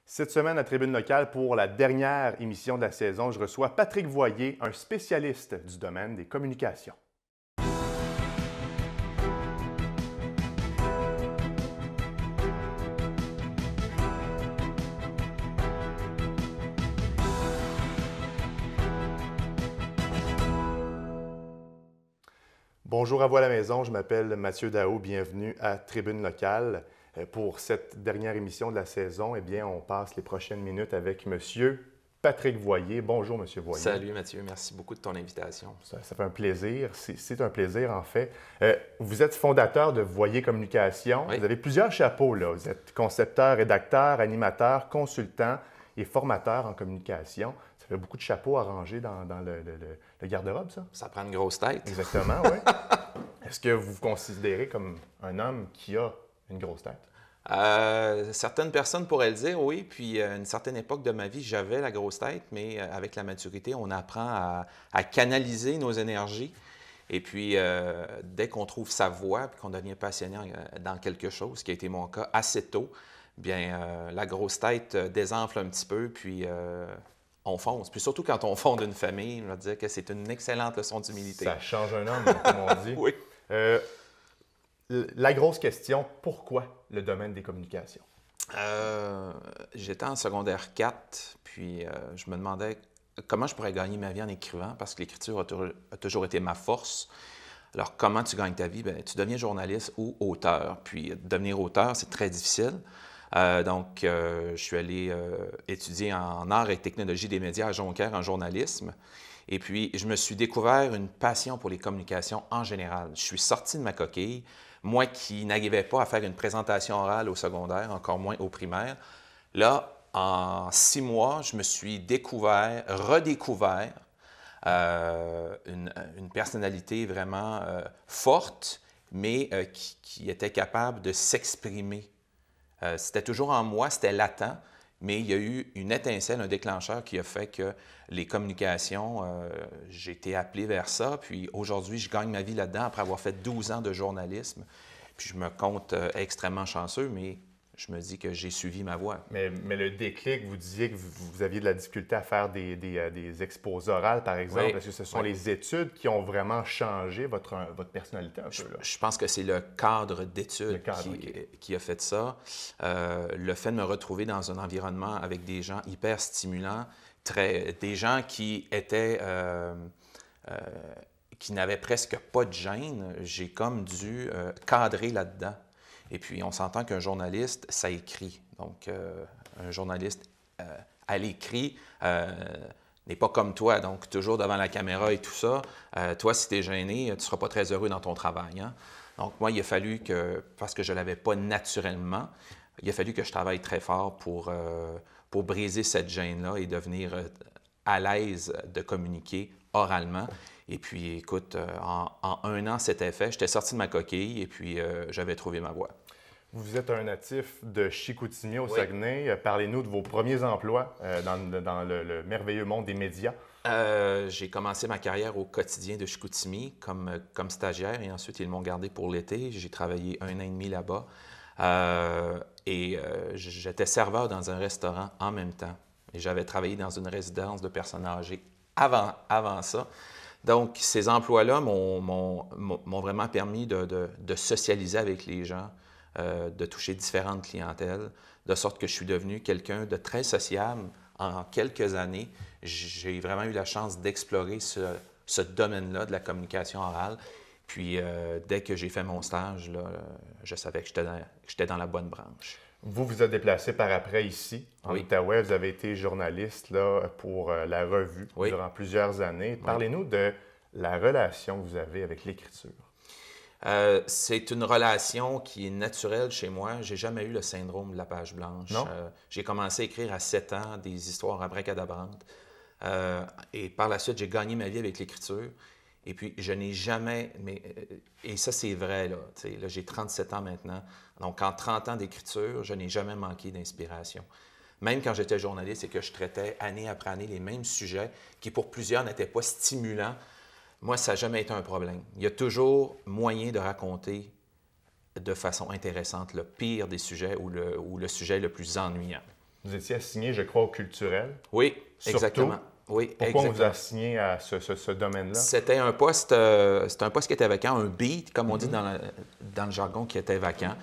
Cette semaine à Tribune locale, pour la dernière émission de la saison, je reçois Patrick Voyer, un spécialiste du domaine des communications. Bonjour à vous à la maison, je m'appelle Mathieu Daou, bienvenue à Tribune locale. Pour cette dernière émission de la saison, eh bien, on passe les prochaines minutes avec Monsieur Patrick Voyer. Bonjour, Monsieur Voyer. Salut Mathieu, merci beaucoup de ton invitation. Ça fait un plaisir, c'est un plaisir en fait. Vous êtes fondateur de Voyer Communication. Oui. Vous avez plusieurs chapeaux là. Vous êtes concepteur, rédacteur, animateur, consultant et formateur en communication. Ça fait beaucoup de chapeaux à ranger dans le garde-robe, ça? Ça prend une grosse tête. Exactement, oui. Est-ce que vous vous considérez comme un homme qui a une grosse tête? Certaines personnes pourraient le dire, oui. Puis à une certaine époque de ma vie, j'avais la grosse tête, mais avec la maturité, on apprend à canaliser nos énergies. Et puis, dès qu'on trouve sa voie, puis qu'on devient passionné dans quelque chose, ce qui a été mon cas assez tôt, bien, la grosse tête désenfle un petit peu, puis on fonce. Puis surtout quand on fonde une famille, je vais dire que c'est une excellente leçon d'humilité. Ça change un homme, comme on dit. Oui. La grosse question, pourquoi le domaine des communications? J'étais en secondaire 4, puis je me demandais comment je pourrais gagner ma vie en écrivant, parce que l'écriture a toujours été ma force. Alors, comment tu gagnes ta vie? Bien, tu deviens journaliste ou auteur. Puis, devenir auteur, c'est très difficile. Donc, je suis allé étudier en arts et technologie des médias à Jonquière en journalisme. Et puis, je me suis découvert une passion pour les communications en général. Je suis sorti de ma coquille. Moi qui n'arrivais pas à faire une présentation orale au secondaire, encore moins au primaire, là, en 6 mois, je me suis redécouvert une personnalité vraiment forte, mais qui était capable de s'exprimer. C'était toujours en moi, c'était latent, mais il y a eu une étincelle, un déclencheur qui a fait que les communications, j'ai été appelé vers ça. Puis aujourd'hui, je gagne ma vie là-dedans après avoir fait 12 ans de journalisme. Puis je me compte extrêmement chanceux, mais je me dis que j'ai suivi ma voie. Mais le déclic, vous disiez que vous aviez de la difficulté à faire des expos orales, par exemple. Oui. Est-ce que ce sont les études qui ont vraiment changé votre personnalité un peu? Là? Je pense que c'est le cadre d'études OK. qui a fait ça. Le fait de me retrouver dans un environnement avec des gens hyper stimulants, des gens qui étaient... qui n'avaient presque pas de gêne, j'ai comme dû cadrer là-dedans. Et puis, on s'entend qu'un journaliste, ça écrit. Donc, un journaliste à l'écrit n'est pas comme toi, donc toujours devant la caméra et tout ça. Toi, si tu es gêné, tu ne seras pas très heureux dans ton travail. Hein? Donc, moi, il a fallu que, parce que je ne l'avais pas naturellement, il a fallu que je travaille très fort pour briser cette gêne-là et devenir à l'aise de communiquer oralement. Et puis, écoute, en 1 an, c'était fait. J'étais sorti de ma coquille et puis j'avais trouvé ma voie. Vous êtes un natif de Chicoutimi au Oui. Saguenay. Parlez-nous de vos premiers emplois dans le merveilleux monde des médias. J'ai commencé ma carrière au quotidien de Chicoutimi comme stagiaire et ensuite ils m'ont gardé pour l'été. J'ai travaillé 1 an et demi là-bas j'étais serveur dans un restaurant en même temps. Et j'avais travaillé dans une résidence de personnes âgées avant ça. Donc, ces emplois-là m'ont vraiment permis de socialiser avec les gens, de toucher différentes clientèles, de sorte que je suis devenu quelqu'un de très sociable. En quelques années, j'ai vraiment eu la chance d'explorer ce domaine-là de la communication orale. Puis, dès que j'ai fait mon stage, là, je savais que j'étais dans la bonne branche. Vous vous êtes déplacé par après ici, en Oui. Outaouais. Vous avez été journaliste là, pour la revue Oui. durant plusieurs années. Oui. Parlez-nous de la relation que vous avez avec l'écriture. C'est une relation qui est naturelle chez moi. J'ai jamais eu le syndrome de la page blanche. Non? J'ai commencé à écrire à 7 ans des histoires abracadabrantes. Et par la suite, j'ai gagné ma vie avec l'écriture. Et puis, je n'ai jamais... et ça, c'est vrai, là. Là, j'ai 37 ans maintenant. Donc, en 30 ans d'écriture, je n'ai jamais manqué d'inspiration. Même quand j'étais journaliste et que je traitais année après année les mêmes sujets qui, pour plusieurs, n'étaient pas stimulants, moi, ça n'a jamais été un problème. Il y a toujours moyen de raconter de façon intéressante le pire des sujets ou le sujet le plus ennuyant. Vous étiez assigné, je crois, au culturel. Oui, Surtout. exactement. Oui, Pourquoi exactement. on vous a assigné à ce domaine-là? C'était un poste qui était vacant, un beat, comme on dit dans le jargon, qui était vacant.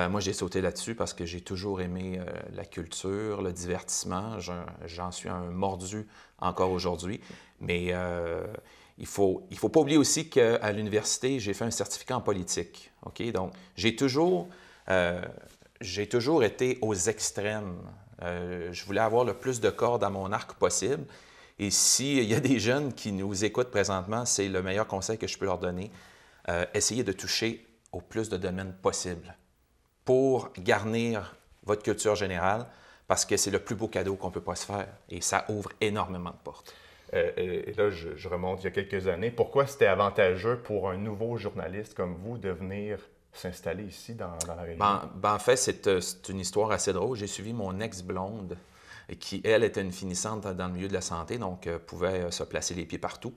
Moi, j'ai sauté là-dessus parce que j'ai toujours aimé la culture, le divertissement. J'en suis un mordu encore aujourd'hui. Mais il faut pas oublier aussi qu'à l'université, j'ai fait un certificat en politique. OK? Donc, j'ai toujours été aux extrêmes. Je voulais avoir le plus de cordes à mon arc possible. Et s'il y a des jeunes qui nous écoutent présentement, c'est le meilleur conseil que je peux leur donner. Essayez de toucher au plus de domaines possible pour garnir votre culture générale, parce que c'est le plus beau cadeau qu'on ne peut pas se faire. Et ça ouvre énormément de portes. Et là, je remonte il y a quelques années. Pourquoi c'était avantageux pour un nouveau journaliste comme vous de venir s'installer ici dans la région? En fait, c'est une histoire assez drôle. J'ai suivi mon ex-blonde qui, elle, était une finissante dans le milieu de la santé, donc pouvait se placer les pieds partout.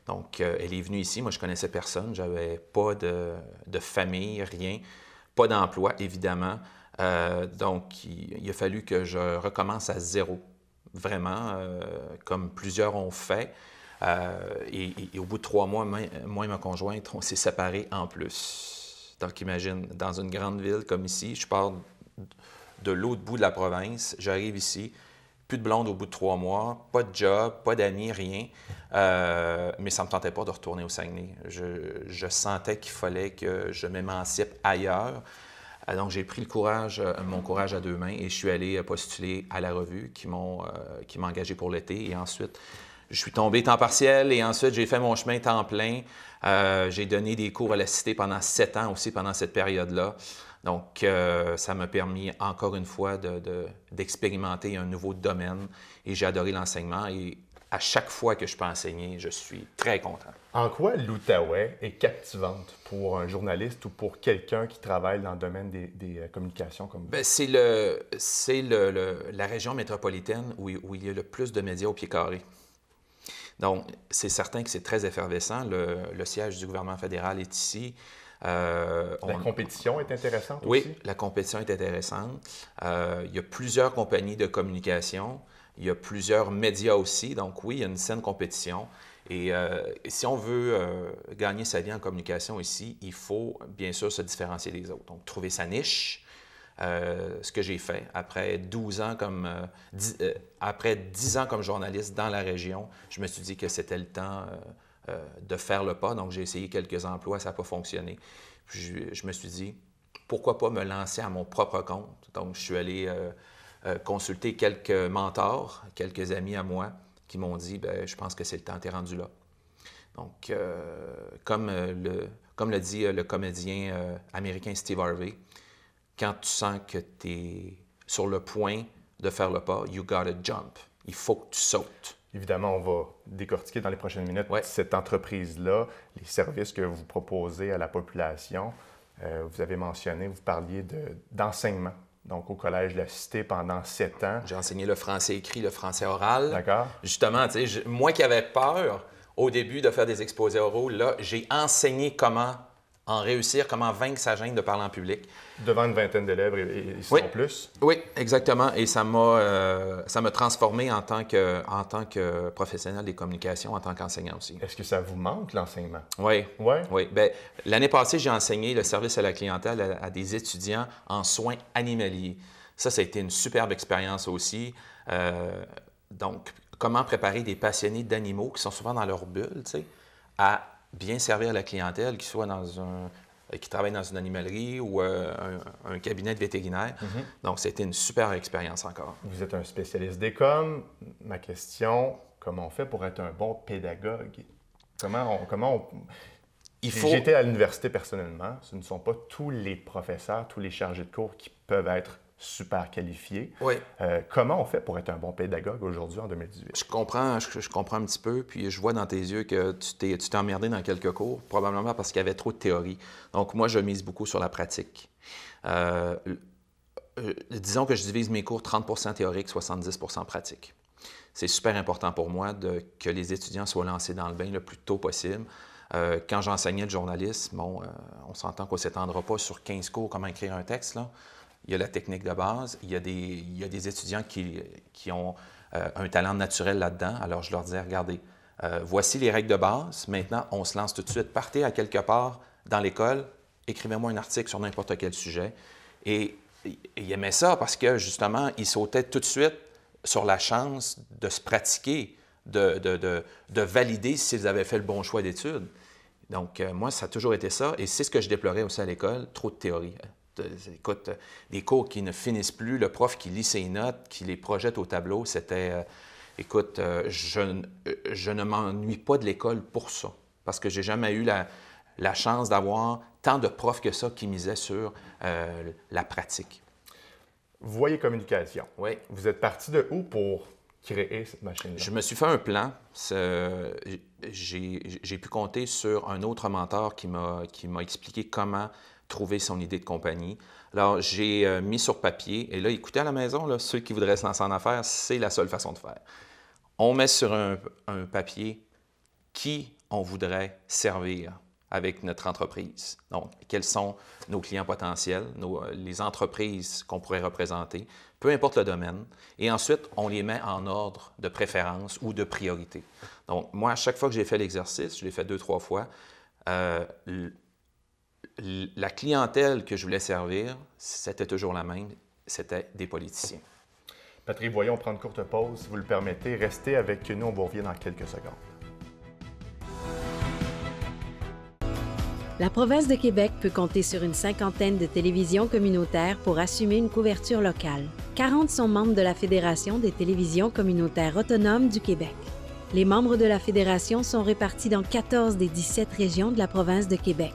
Donc, elle est venue ici. Moi, je connaissais personne. J'avais pas de famille, rien. Pas d'emploi, évidemment. Donc, il a fallu que je recommence à zéro, vraiment, comme plusieurs ont fait. Et au bout de 3 mois, moi et ma conjointe, on s'est séparés en plus. Donc, imagine, dans une grande ville comme ici, je pars de l'autre bout de la province, j'arrive ici, plus de blonde au bout de 3 mois, pas de job, pas d'amis, rien. Mais ça ne me tentait pas de retourner au Saguenay. Je sentais qu'il fallait que je m'émancipe ailleurs. Donc, j'ai pris mon courage à 2 mains et je suis allé postuler à la revue qui m'a engagé pour l'été. Et ensuite, je suis tombé temps partiel et ensuite, j'ai fait mon chemin temps plein. J'ai donné des cours à la Cité pendant 7 ans aussi, pendant cette période-là. Donc, ça m'a permis, encore une fois, d'expérimenter un nouveau domaine et j'ai adoré l'enseignement. Et à chaque fois que je peux enseigner, je suis très content. En quoi l'Outaouais est captivante pour un journaliste ou pour quelqu'un qui travaille dans le domaine des communications comme vous? Bien, c'est la région métropolitaine où il y a le plus de médias au pied carré. Donc, c'est certain que c'est très effervescent. Le siège du gouvernement fédéral est ici. La compétition est intéressante aussi? Oui, la compétition est intéressante. Il y a plusieurs compagnies de communication. Il y a plusieurs médias aussi. Donc oui, il y a une saine compétition. Et si on veut gagner sa vie en communication ici, il faut bien sûr se différencier des autres. Donc trouver sa niche, ce que j'ai fait. Après 10 ans comme journaliste dans la région, je me suis dit que c'était le temps de faire le pas. Donc j'ai essayé quelques emplois, ça n'a pas fonctionné. Puis je me suis dit, pourquoi pas me lancer à mon propre compte? Donc je suis allé consulter quelques mentors, quelques amis à moi qui m'ont dit, bien, je pense que c'est le temps, t'es rendu là. Donc, comme le dit le comédien américain Steve Harvey, quand tu sens que tu es sur le point de faire le pas, you gotta jump. Il faut que tu sautes. Évidemment, on va décortiquer dans les prochaines minutes cette entreprise-là, les services que vous proposez à la population. Vous avez mentionné, vous parliez d'enseignement. Donc, au Collège de la Cité pendant 7 ans. J'ai enseigné le français écrit, le français oral. D'accord. Justement, tu sais, moi qui avais peur au début de faire des exposés oraux, là, j'ai enseigné comment en réussir, comment vaincre sa gêne de parler en public. Devant une vingtaine d'élèves et sinon plus. Oui, exactement. Et ça m'a transformé en tant que professionnel des communications, en tant qu'enseignant aussi. Est-ce que ça vous manque, l'enseignement? Oui. Oui? Oui. Bien, l'année passée, j'ai enseigné le service à la clientèle à des étudiants en soins animaliers. Ça a été une superbe expérience aussi. Donc, comment préparer des passionnés d'animaux qui sont souvent dans leur bulle, tu sais, à bien servir la clientèle, qui soit qui travaille dans une animalerie ou un cabinet de vétérinaire. Donc, c'était une super expérience encore. Vous êtes un spécialiste des coms. Ma question, comment on fait pour être un bon pédagogue? J'ai été à l'université personnellement. Ce ne sont pas tous les professeurs, tous les chargés de cours qui peuvent être super qualifiés. Oui. Comment on fait pour être un bon pédagogue aujourd'hui, en 2018? Je comprends un petit peu, puis je vois dans tes yeux que tu t'es emmerdé dans quelques cours, probablement parce qu'il y avait trop de théorie. Donc, moi, je mise beaucoup sur la pratique. Disons que je divise mes cours 30 théorique, 70 pratique. C'est super important pour moi que les étudiants soient lancés dans le bain le plus tôt possible. Quand j'enseignais le journalisme, on s'entend qu'on ne s'étendra pas sur 15 cours comment écrire un texte, là. il y a la technique de base, il y a des étudiants qui ont un talent naturel là-dedans. Alors, je leur disais, regardez, voici les règles de base. Maintenant, on se lance tout de suite. Partez à quelque part dans l'école, écrivez-moi un article sur n'importe quel sujet. Et ils aimaient ça parce que, justement, ils sautaient tout de suite sur la chance de se pratiquer, de valider s'ils avaient fait le bon choix d'études. Donc, moi, ça a toujours été ça. Et c'est ce que je déplorais aussi à l'école, trop de théorie. Écoute, des cours qui ne finissent plus, le prof qui lit ses notes, qui les projette au tableau, c'était... écoute, je ne m'ennuie pas de l'école pour ça, parce que j'ai jamais eu la chance d'avoir tant de profs que ça qui misaient sur la pratique. Voyer communication. Oui. Vous êtes parti de où pour créer cette machine-là? Je me suis fait un plan. J'ai pu compter sur un autre mentor qui m'a expliqué comment trouver son idée de compagnie. Alors, j'ai mis sur papier, et là, écoutez à la maison, là, ceux qui voudraient se lancer en affaires, c'est la seule façon de faire. On met sur un papier qui on voudrait servir avec notre entreprise. Donc, quels sont nos clients potentiels, les entreprises qu'on pourrait représenter, peu importe le domaine. Et ensuite, on les met en ordre de préférence ou de priorité. Donc, moi, à chaque fois que j'ai fait l'exercice, je l'ai fait 2-3 fois, la clientèle que je voulais servir, c'était toujours la même, c'était des politiciens. Patrick Voyer, on prend une courte pause, si vous le permettez. Restez avec nous, on vous revient dans quelques secondes. La province de Québec peut compter sur une cinquantaine de télévisions communautaires pour assumer une couverture locale. 40 sont membres de la Fédération des télévisions communautaires autonomes du Québec. Les membres de la Fédération sont répartis dans 14 des 17 régions de la province de Québec.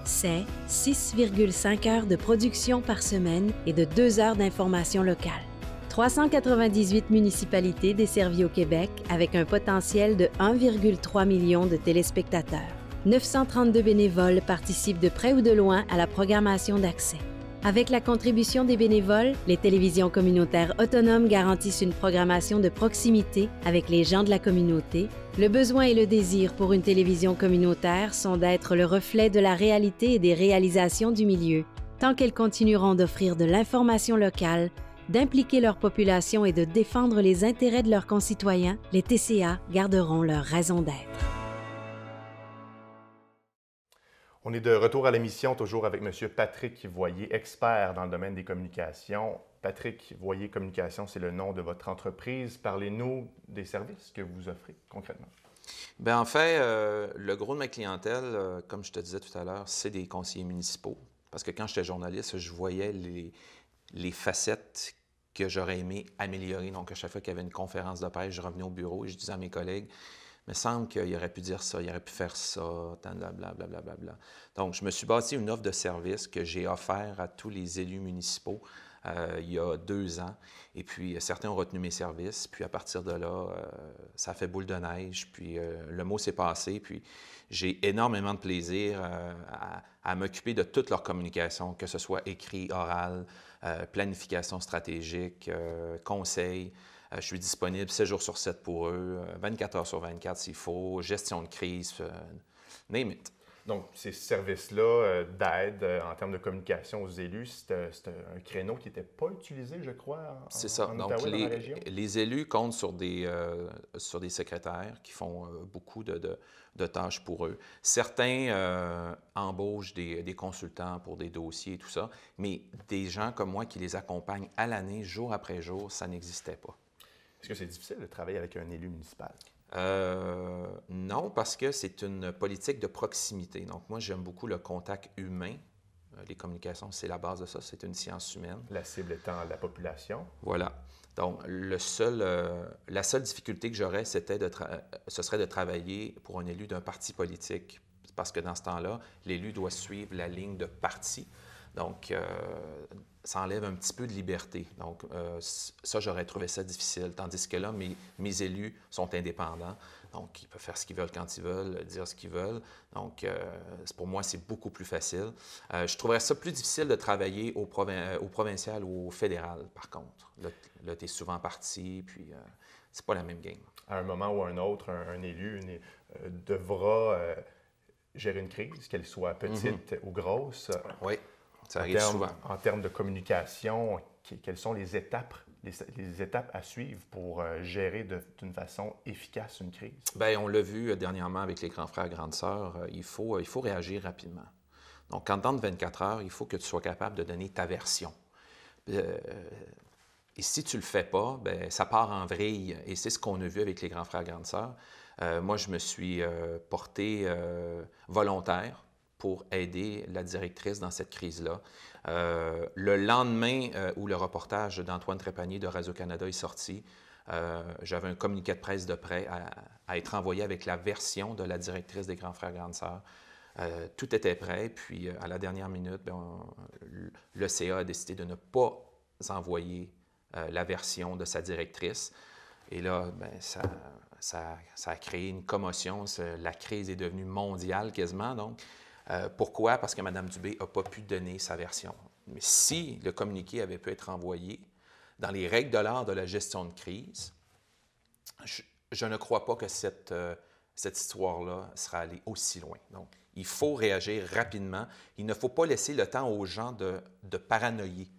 C'est 6,5 heures de production par semaine et de 2 heures d'information locale. 398 municipalités desservies au Québec avec un potentiel de 1,3 million de téléspectateurs. 932 bénévoles participent de près ou de loin à la programmation d'accès. Avec la contribution des bénévoles, les télévisions communautaires autonomes garantissent une programmation de proximité avec les gens de la communauté. Le besoin et le désir pour une télévision communautaire sont d'être le reflet de la réalité et des réalisations du milieu. Tant qu'elles continueront d'offrir de l'information locale, d'impliquer leur population et de défendre les intérêts de leurs concitoyens, les TCA garderont leur raison d'être. On est de retour à l'émission, toujours avec M. Patrick Voyer, expert dans le domaine des communications. Patrick Voyer Communications, c'est le nom de votre entreprise. Parlez-nous des services que vous offrez concrètement. Bien, en fait, le gros de ma clientèle, comme je te disais tout à l'heure, c'est des conseillers municipaux. Parce que quand j'étais journaliste, je voyais les facettes que j'aurais aimé améliorer. Donc, à chaque fois qu'il y avait une conférence de presse, je revenais au bureau et je disais à mes collègues, il me semble qu'il aurait pu dire ça, il aurait pu faire ça, blablabla. Donc, je me suis bâti une offre de service que j'ai offert à tous les élus municipaux il y a 2 ans. Et puis, certains ont retenu mes services. Puis, à partir de là, ça a fait boule de neige. Puis, le mot s'est passé. Puis, j'ai énormément de plaisir à m'occuper de toute leur communication, que ce soit écrit, oral, planification stratégique, conseil. Je suis disponible 7 jours sur 7 pour eux, 24 heures sur 24 s'il faut, gestion de crise, name it. Donc, ces services-là d'aide en termes de communication aux élus, c'est un créneau qui n'était pas utilisé, je crois, c'est ça. en Donc, Ottawa, dans la région? les élus comptent sur des secrétaires qui font beaucoup de tâches pour eux. Certains embauchent des consultants pour des dossiers et tout ça, mais des gens comme moi qui les accompagnent à l'année, jour après jour, ça n'existait pas. Est-ce que c'est difficile de travailler avec un élu municipal? Non, parce que c'est une politique de proximité. Donc, moi, j'aime beaucoup le contact humain. Les communications, c'est la base de ça. C'est une science humaine. La cible étant la population. Voilà. Donc, la seule difficulté que j'aurais, ce serait de travailler pour un élu d'un parti politique. Parce que dans ce temps-là, l'élu doit suivre la ligne de parti. Donc, ça enlève un petit peu de liberté. Donc, ça, j'aurais trouvé ça difficile. Tandis que là, mes élus sont indépendants. Donc, ils peuvent faire ce qu'ils veulent quand ils veulent, dire ce qu'ils veulent. Donc, pour moi, c'est beaucoup plus facile. Je trouverais ça plus difficile de travailler au provincial ou au fédéral, par contre. Là tu es souvent parti, puis c'est pas la même game. À un moment ou un autre, un élu devra gérer une crise, qu'elle soit petite ou grosse. Oui. Ça arrive souvent. En termes de communication, quelles sont les étapes à suivre pour gérer d'une façon efficace une crise? Bien, on l'a vu dernièrement avec les grands frères, grandes sœurs, il faut réagir rapidement. Donc, en temps de 24 heures, il faut que tu sois capable de donner ta version. Et si tu ne le fais pas, bien, ça part en vrille. Et c'est ce qu'on a vu avec les grands frères, grandes sœurs. Moi, je me suis porté volontaire pour aider la directrice dans cette crise-là. Le lendemain où le reportage d'Antoine Trépanier de Radio-Canada est sorti, j'avais un communiqué de presse de prêt à être envoyé avec la version de la directrice des Grands Frères Grandes Sœurs. Tout était prêt, puis à la dernière minute, le CA a décidé de ne pas envoyer la version de sa directrice. Et là, bien, ça a créé une commotion. La crise est devenue mondiale quasiment, donc. Pourquoi? Parce que Mme Dubé n'a pas pu donner sa version. Mais si le communiqué avait pu être envoyé dans les règles de l'art de la gestion de crise, je ne crois pas que cette histoire-là sera allée aussi loin. Donc, il faut réagir rapidement. Il ne faut pas laisser le temps aux gens de paranoïer,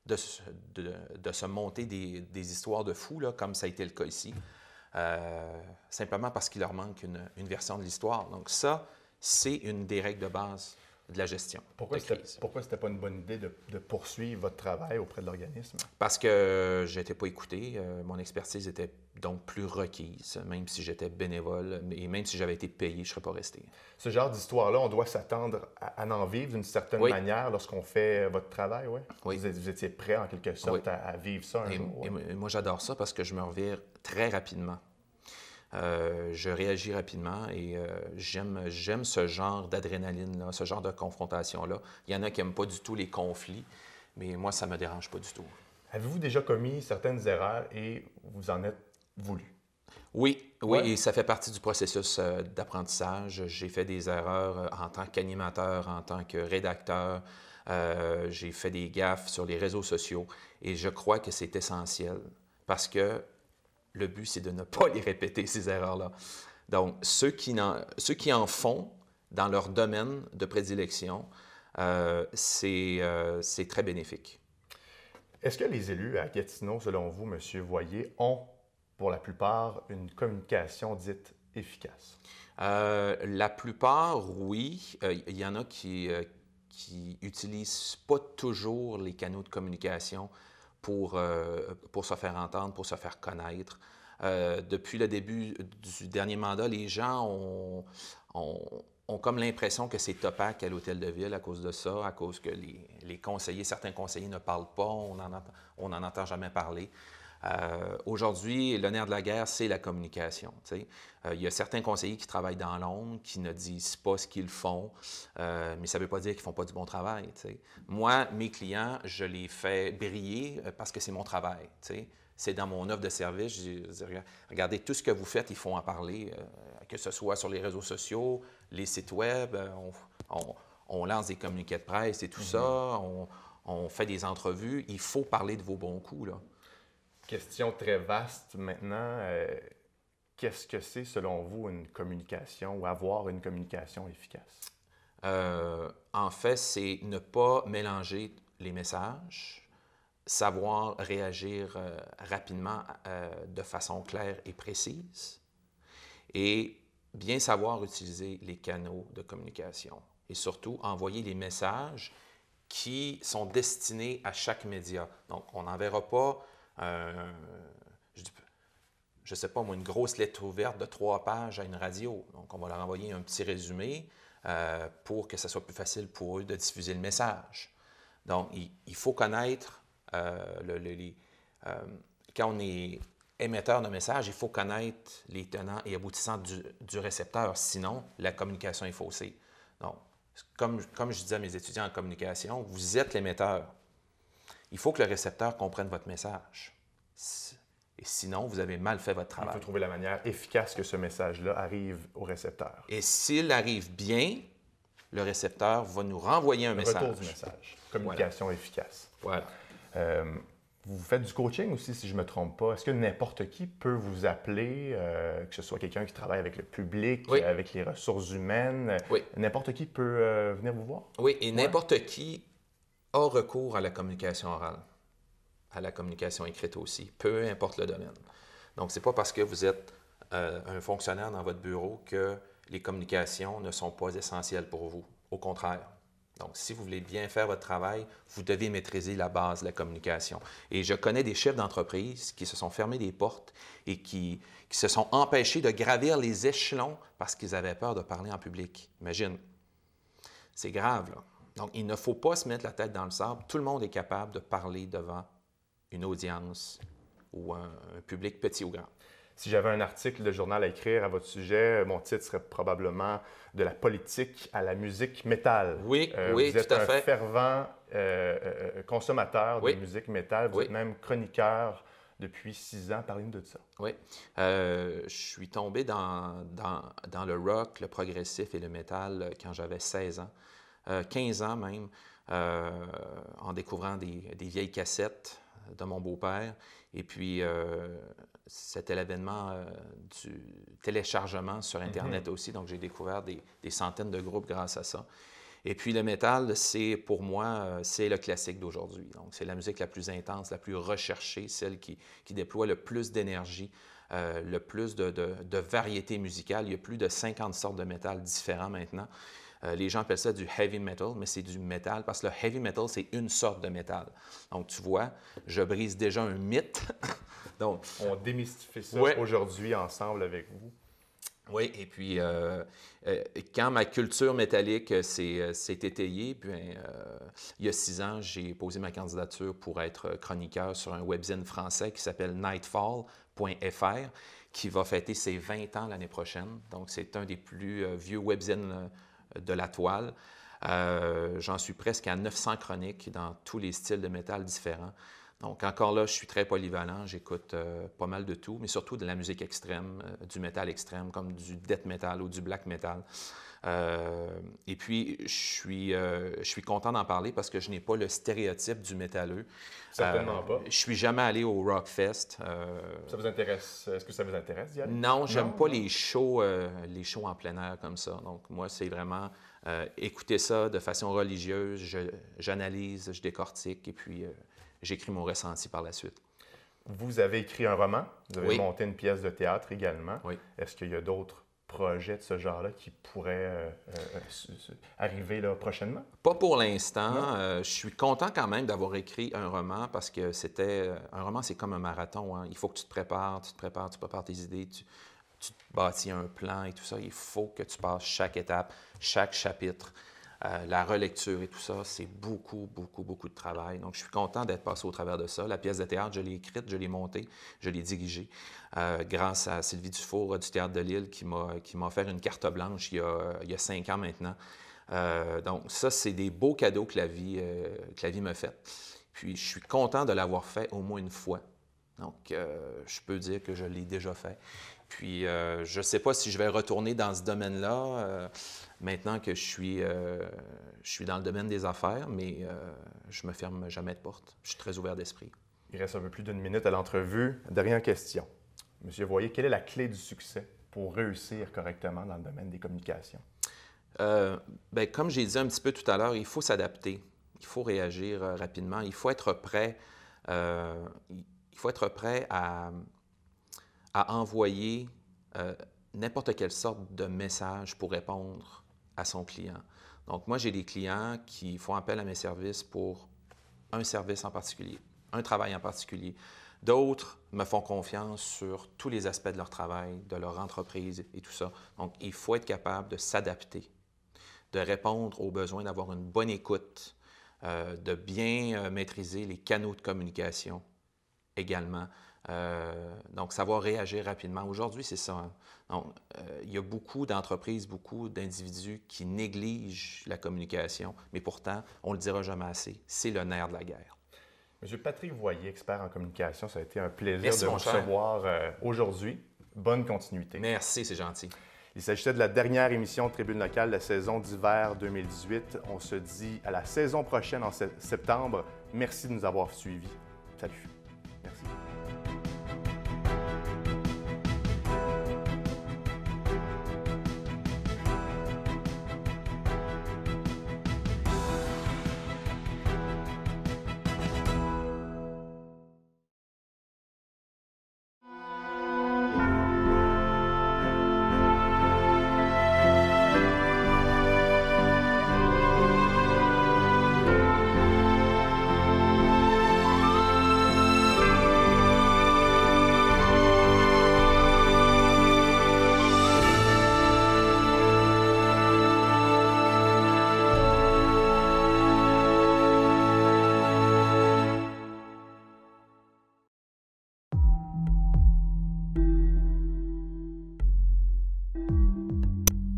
de se monter des histoires de fous, là, comme ça a été le cas ici, simplement parce qu'il leur manque une version de l'histoire. Donc ça, c'est une des règles de base de la gestion. Pourquoi ce n'était pas une bonne idée de poursuivre votre travail auprès de l'organisme? Parce que je n'étais pas écouté. Mon expertise était donc plus requise, même si j'étais bénévole et même si j'avais été payé, je ne serais pas resté. Ce genre d'histoire-là, on doit s'attendre à en vivre d'une certaine manière lorsqu'on fait votre travail, oui? Oui. Vous étiez prêt, en quelque sorte, à vivre ça un jour? Et moi, j'adore ça parce que je me revire très rapidement. Je réagis rapidement et j'aime ce genre d'adrénaline-là, ce genre de confrontation-là. Il y en a qui n'aiment pas du tout les conflits, mais moi, ça ne me dérange pas du tout. Avez-vous déjà commis certaines erreurs et vous en êtes voulu? Oui, et ça fait partie du processus d'apprentissage. J'ai fait des erreurs en tant qu'animateur, en tant que rédacteur. J'ai fait des gaffes sur les réseaux sociaux et je crois que c'est essentiel parce que le but, c'est de ne pas les répéter, ces erreurs-là. Donc, ceux qui en font dans leur domaine de prédilection, c'est très bénéfique. Est-ce que les élus à Gatineau, selon vous, M. Voyer, ont, pour la plupart, une communication dite efficace? La plupart, oui. Il y en a qui n'utilisent pas toujours les canaux de communication pour se faire entendre, pour se faire connaître. Depuis le début du dernier mandat, les gens ont comme l'impression que c'est opaque à l'Hôtel de Ville à cause de ça, à cause que certains conseillers ne parlent pas, on n'en entend jamais parler. Aujourd'hui, le nerf de la guerre, c'est la communication. Il y a certains conseillers qui travaillent dans l'ombre, qui ne disent pas ce qu'ils font, mais ça ne veut pas dire qu'ils ne font pas du bon travail. Moi, mes clients, je les fais briller parce que c'est mon travail. C'est dans mon offre de service. Je dis, regardez, tout ce que vous faites, il faut en parler, que ce soit sur les réseaux sociaux, les sites web, on lance des communiqués de presse et tout ça, on fait des entrevues. Il faut parler de vos bons coups, là. Question très vaste maintenant. Qu'est-ce que c'est, selon vous, une communication ou avoir une communication efficace? En fait, c'est ne pas mélanger les messages, savoir réagir rapidement de façon claire et précise et bien savoir utiliser les canaux de communication et surtout envoyer les messages qui sont destinés à chaque média. Donc, on n'enverra pas je ne sais pas, moi, une grosse lettre ouverte de 3 pages à une radio. Donc, on va leur envoyer un petit résumé pour que ça soit plus facile pour eux de diffuser le message. Donc, il faut connaître, quand on est émetteur de message, il faut connaître les tenants et aboutissants du récepteur. Sinon, la communication est faussée. Donc, comme je disais à mes étudiants en communication, vous êtes l'émetteur. Il faut que le récepteur comprenne votre message. Et sinon, vous avez mal fait votre travail. Il faut trouver la manière efficace que ce message-là arrive au récepteur. Et s'il arrive bien, le récepteur va nous renvoyer un message. Retour du message. Communication efficace. Voilà. Vous faites du coaching aussi, si je ne me trompe pas. Est-ce que n'importe qui peut vous appeler, que ce soit quelqu'un qui travaille avec le public, avec les ressources humaines? Oui. N'importe qui peut venir vous voir? Oui, et n'importe qui a recours à la communication orale, à la communication écrite aussi, peu importe le domaine. Donc, ce n'est pas parce que vous êtes un fonctionnaire dans votre bureau que les communications ne sont pas essentielles pour vous. Au contraire. Donc, si vous voulez bien faire votre travail, vous devez maîtriser la base de la communication. Et je connais des chefs d'entreprise qui se sont fermés des portes et qui se sont empêchés de gravir les échelons parce qu'ils avaient peur de parler en public. Imagine. C'est grave, là. Donc, il ne faut pas se mettre la tête dans le sable. Tout le monde est capable de parler devant une audience ou un public petit ou grand. Si j'avais un article de journal à écrire à votre sujet, mon titre serait probablement « De la politique à la musique métal ». Oui, oui, tout à fait. Vous êtes un fervent consommateur de musique métal. Vous êtes même chroniqueur depuis 6 ans. Parlez-nous de ça. Oui. Je suis tombé dans le rock, le progressif et le métal quand j'avais 16 ans, 15 ans même, en découvrant des vieilles cassettes de mon beau-père. Et puis, c'était l'avènement du téléchargement sur Internet aussi. Donc, j'ai découvert des centaines de groupes grâce à ça. Et puis, le métal, c'est pour moi, c'est le classique d'aujourd'hui. Donc, c'est la musique la plus intense, la plus recherchée, celle qui déploie le plus d'énergie, le plus de variété musicale. Il y a plus de 50 sortes de métal différents maintenant. Les gens appellent ça du heavy metal, mais c'est du métal parce que le heavy metal, c'est une sorte de métal. Donc, tu vois, je brise déjà un mythe. Donc, on démystifie ça aujourd'hui ensemble avec vous. Oui, et puis quand ma culture métallique s'est étayée, puis, il y a 6 ans, j'ai posé ma candidature pour être chroniqueur sur un webzine français qui s'appelle nightfall.fr, qui va fêter ses 20 ans l'année prochaine. Donc, c'est un des plus vieux webzines de la toile. J'en suis presque à 900 chroniques dans tous les styles de métal différents. Donc, encore là, je suis très polyvalent. J'écoute pas mal de tout, mais surtout de la musique extrême, du métal extrême, comme du death metal ou du black metal. Et puis, je suis content d'en parler parce que je n'ai pas le stéréotype du métalleux. Certainement pas. Je suis jamais allé au Rockfest. Ça vous intéresse? Est-ce que ça vous intéresse d'y aller? Non, j'aime pas les shows en plein air comme ça. Donc, moi, c'est vraiment écouter ça de façon religieuse. J'analyse, je décortique et puis j'écris mon ressenti par la suite. Vous avez écrit un roman. Vous avez monté une pièce de théâtre également. Oui. Est-ce qu'il y a d'autres projets de ce genre-là qui pourraient arriver là, prochainement? Pas pour l'instant. Je suis content quand même d'avoir écrit un roman parce que un roman, c'est comme un marathon. Hein. Il faut que tu te prépares, tu prépares tes idées, tu te bâtis un plan et tout ça. Il faut que tu passes chaque étape, chaque chapitre. La relecture et tout ça, c'est beaucoup de travail. Donc, je suis content d'être passé au travers de ça. La pièce de théâtre, je l'ai écrite, je l'ai montée, je l'ai dirigée grâce à Sylvie Dufour du Théâtre de Lille qui m'a offert une carte blanche il y a 5 ans maintenant. Donc, ça, c'est des beaux cadeaux que la vie me fait. Puis, je suis content de l'avoir fait au moins une fois. Donc, je peux dire que je l'ai déjà fait. Puis, je ne sais pas si je vais retourner dans ce domaine-là maintenant que je suis dans le domaine des affaires, mais je ne me ferme jamais de porte. Je suis très ouvert d'esprit. Il reste un peu plus d'1 minute à l'entrevue. Dernière question. Monsieur Voyer, quelle est la clé du succès pour réussir correctement dans le domaine des communications? Bien, comme j'ai dit un petit peu tout à l'heure, il faut s'adapter. Il faut réagir rapidement. Il faut être prêt. Il faut être prêt à envoyer n'importe quelle sorte de message pour répondre à son client. Donc, moi, j'ai des clients qui font appel à mes services pour un service en particulier, un travail en particulier. D'autres me font confiance sur tous les aspects de leur travail, de leur entreprise et tout ça. Donc, il faut être capable de s'adapter, de répondre aux besoins, d'avoir une bonne écoute, de bien maîtriser les canaux de communication également. Donc, savoir réagir rapidement. Aujourd'hui, c'est ça. Hein? Donc, il y a beaucoup d'entreprises, beaucoup d'individus qui négligent la communication, mais pourtant, on ne le dira jamais assez, c'est le nerf de la guerre. Monsieur Patrick Voyer, expert en communication, ça a été un plaisir de vous cher. recevoir aujourd'hui. Bonne continuité. Merci, c'est gentil. Il s'agissait de la dernière émission de Tribune locale de la saison d'hiver 2018. On se dit à la saison prochaine en septembre. Merci de nous avoir suivis. Salut. Merci.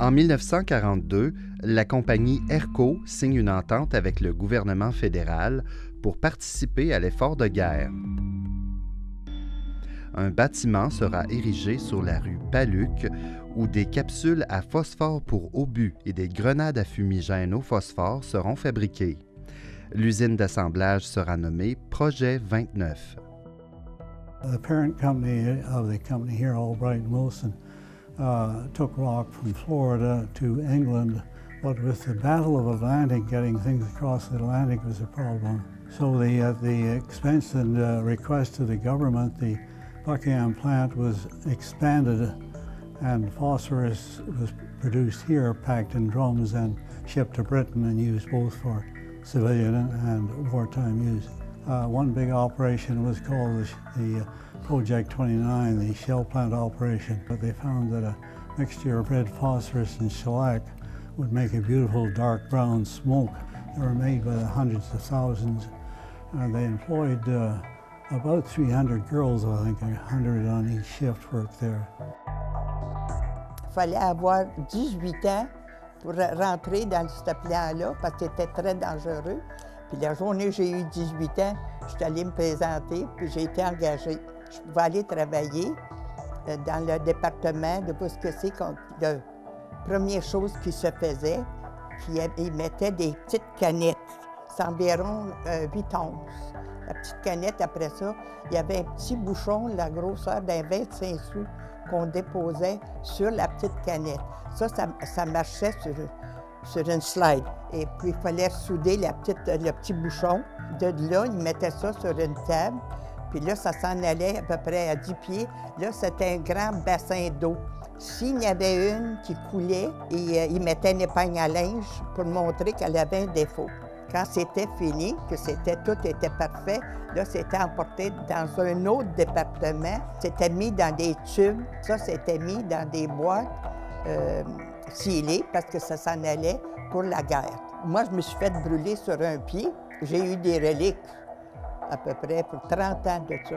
En 1942, la compagnie Erco signe une entente avec le gouvernement fédéral pour participer à l'effort de guerre. Un bâtiment sera érigé sur la rue Paluc où des capsules à phosphore pour obus et des grenades à fumigène au phosphore seront fabriquées. L'usine d'assemblage sera nommée Projet 29. The parent company of the company here, Albright & Wilson, took rock from Florida to England, but with the Battle of Atlantic, getting things across the Atlantic was a problem. So the expense and request of the government, the Buckingham plant was expanded and phosphorus was produced here, packed in drums and shipped to Britain and used both for civilian and wartime use. One big operation was called the Project 29, the shell plant operation. But they found that a mixture of red phosphorus and shellac would make a beautiful dark brown smoke. They were made by the hundreds of thousands. They employed about 300 girls, I think, 100 on each shift worked there. Il fallait avoir 18 ans pour rentrer dans ce plan-là parce que c'était très dangereux. Puis la journée où j'ai eu 18 ans, je suis allée me présenter, puis j'ai été engagée. Je pouvais aller travailler dans le département de ce que c'est la première chose qui se faisait, puis ils mettaient des petites canettes. C'est environ 8 onces. La petite canette, après ça, il y avait un petit bouchon, la grosseur d'un 25 sous, qu'on déposait sur la petite canette. Ça marchait sur une slide. Et puis, il fallait souder le petit bouchon. De là, ils mettaient ça sur une table. Puis là, ça s'en allait à peu près à 10 pieds. Là, c'était un grand bassin d'eau. S'il y en avait une qui coulait, ils mettaient une épingle à linge pour montrer qu'elle avait un défaut. Quand c'était fini, que tout était parfait, là, c'était emporté dans un autre département. C'était mis dans des tubes. Ça, c'était mis dans des boîtes scellées parce que ça s'en allait pour la guerre. Moi, je me suis fait brûler sur un pied. J'ai eu des reliques à peu près pour 30 ans de ça.